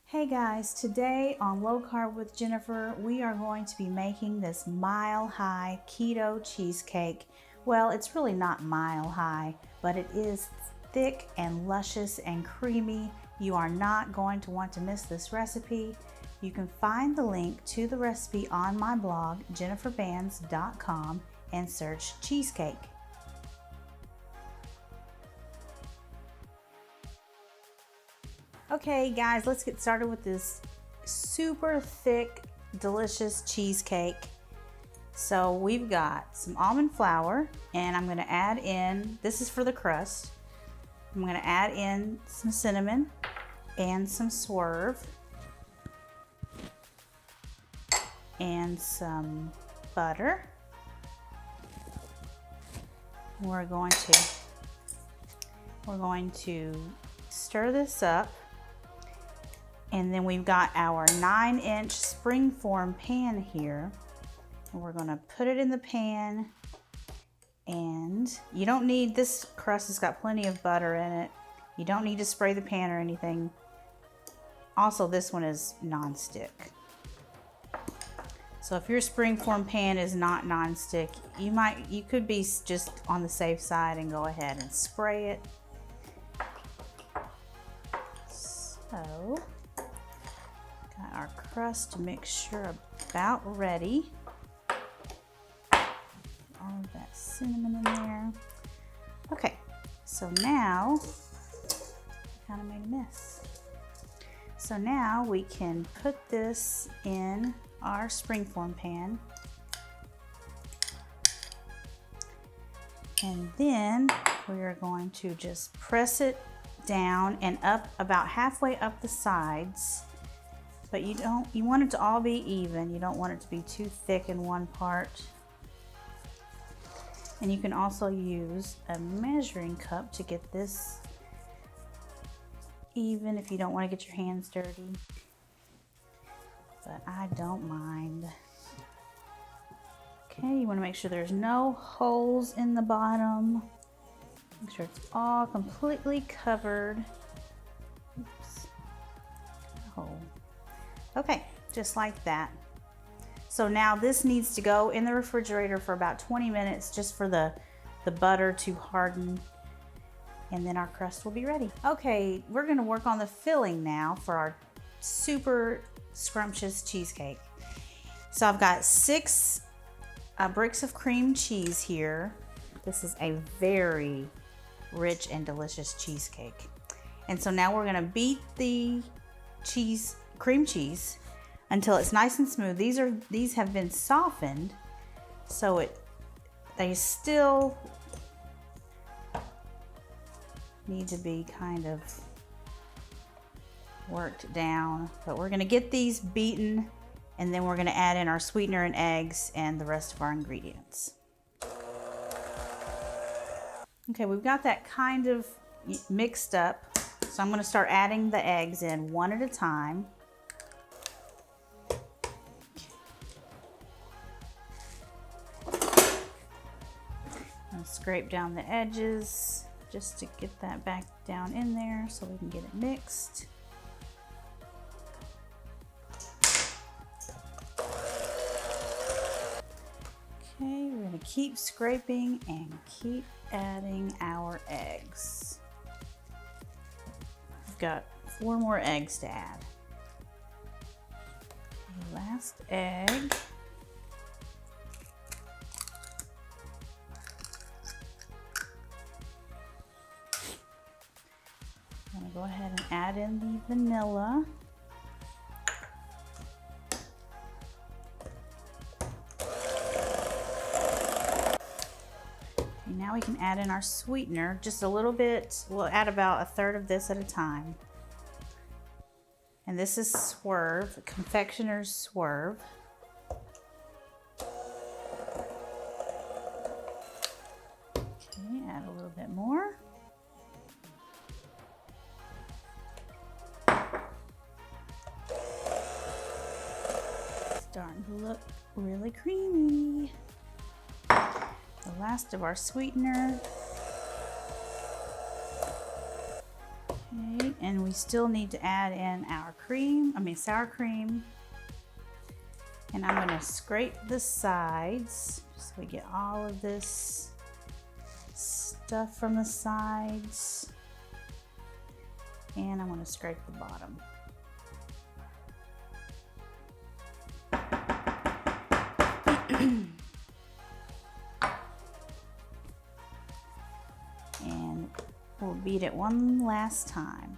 Hey guys, today on Low Carb with Jennifer, we are going to be making this mile high keto cheesecake. Well, it's really not mile high, but it is thick and luscious and creamy. You are not going to want to miss this recipe. You can find the link to the recipe on my blog, jenniferbands.com, and search cheesecake. Okay guys, let's get started with this super thick, delicious cheesecake. So we've got some almond flour, and I'm gonna add in, this is for the crust, I'm gonna add in some cinnamon and some Swerve and some butter. We're going to stir this up. And then we've got our 9-inch springform pan here. And we're gonna put it in the pan. And you don't need, this crust has got plenty of butter in it. You don't need to spray the pan or anything. Also, this one is non-stick. So if your springform pan is not non-stick, you could be just on the safe side and go ahead and spray it. So, got our crust mixture about ready. All of that cinnamon in there. Okay, so now, I kind of made a mess. So now we can put this in our springform pan. And then we are going to just press it down and up about halfway up the sides, but you want it to all be even. You don't want it to be too thick in one part. And you can also use a measuring cup to get this even if you don't want to get your hands dirty, but I don't mind. Okay, you want to make sure there's no holes in the bottom. Make sure it's all completely covered. Oops. Hole. Okay, just like that. So now this needs to go in the refrigerator for about 20 minutes just for the butter to harden, and then our crust will be ready. Okay, we're gonna work on the filling now for our super scrumptious cheesecake. So I've got 6 bricks of cream cheese here. This is a very rich and delicious cheesecake. And so now we're gonna beat the cream cheese until it's nice and smooth. These have been softened, so they still need to be kind of worked down, but we're gonna get these beaten, and then we're gonna add in our sweetener and eggs and the rest of our ingredients. Okay, we've got that kind of mixed up, so I'm gonna start adding the eggs in one at a time. I'm gonna scrape down the edges just to get that back down in there so we can get it mixed. Okay, we're gonna keep scraping and keep adding our eggs. We've got 4 more eggs to add. Okay, last egg. I'm gonna go ahead and add in the vanilla. Now we can add in our sweetener, just a little bit. We'll add about 1/3 of this at a time. And this is Swerve, Confectioners Swerve. Okay, add a little bit more. Starting to look really creamy. The last of our sweetener. Okay, Okay, and we still need to add in our cream, sour cream. And I'm gonna scrape the sides so we get all of this stuff from the sides. And I'm gonna scrape the bottom. And we'll beat it one last time.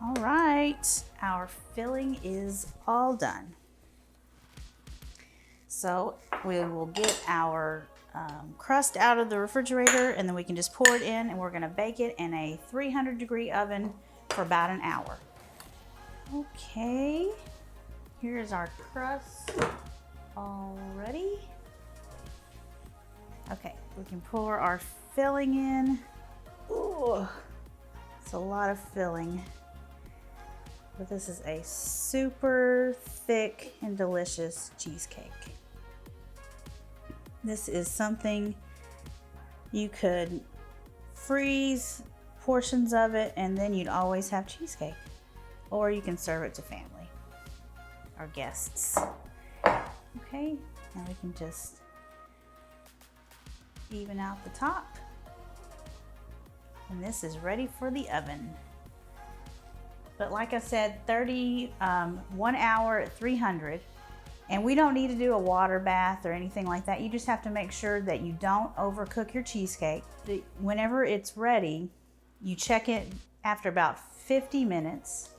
All right, our filling is all done. So we will get our crust out of the refrigerator, and then we can just pour it in, and we're gonna bake it in a 300-degree oven for about an hour. Okay, here's our crust all ready. Okay, we can pour our filling in. Ooh, it's a lot of filling. But this is a super thick and delicious cheesecake. This is something you could freeze portions of it, and then you'd always have cheesecake. Or you can serve it to family or guests. Okay, now we can just even out the top. And this is ready for the oven. But like I said, 1 hour at 300. And we don't need to do a water bath or anything like that. You just have to make sure that you don't overcook your cheesecake. Whenever it's ready, you check it after about 50 minutes.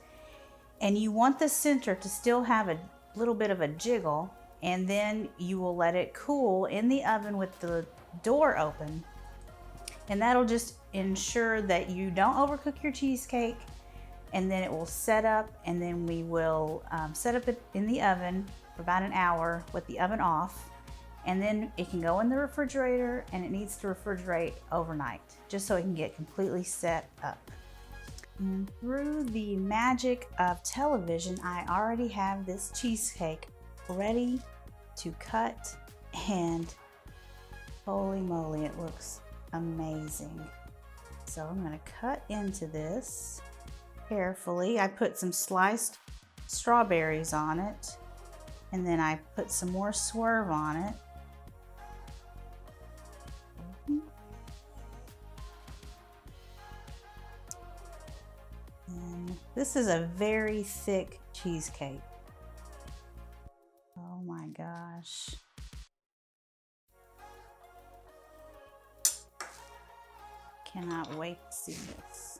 And you want the center to still have a little bit of a jiggle. And then you will let it cool in the oven with the door open. And that'll just ensure that you don't overcook your cheesecake. And then it will set up, and then we will set up it in the oven for about an hour with the oven off. And then it can go in the refrigerator, and it needs to refrigerate overnight just so it can get completely set up. And through the magic of television, I already have this cheesecake ready to cut, and holy moly, it looks amazing. So I'm gonna cut into this carefully. I put some sliced strawberries on it, and then I put some more Swerve on it. And this is a very thick cheesecake. Oh my gosh. Cannot wait to see this.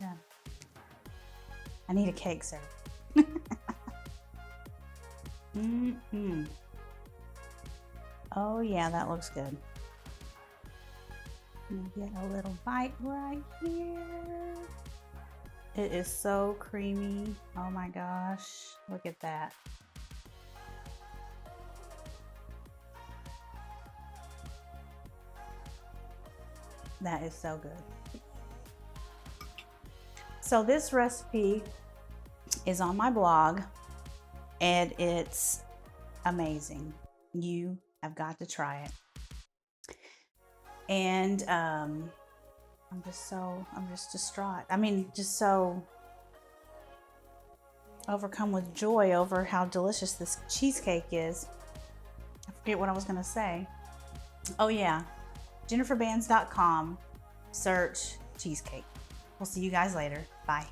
Yeah. I need a cake, sir. Oh yeah, that looks good. Get a little bite right here. It is so creamy. Oh my gosh, look at that. That is so good. So this recipe is on my blog, and it's amazing. You have got to try it. And I'm just distraught. I mean, just so overcome with joy over how delicious this cheesecake is. I forget what I was gonna say. Oh yeah, jenniferbands.com, search cheesecake. We'll see you guys later. Bye.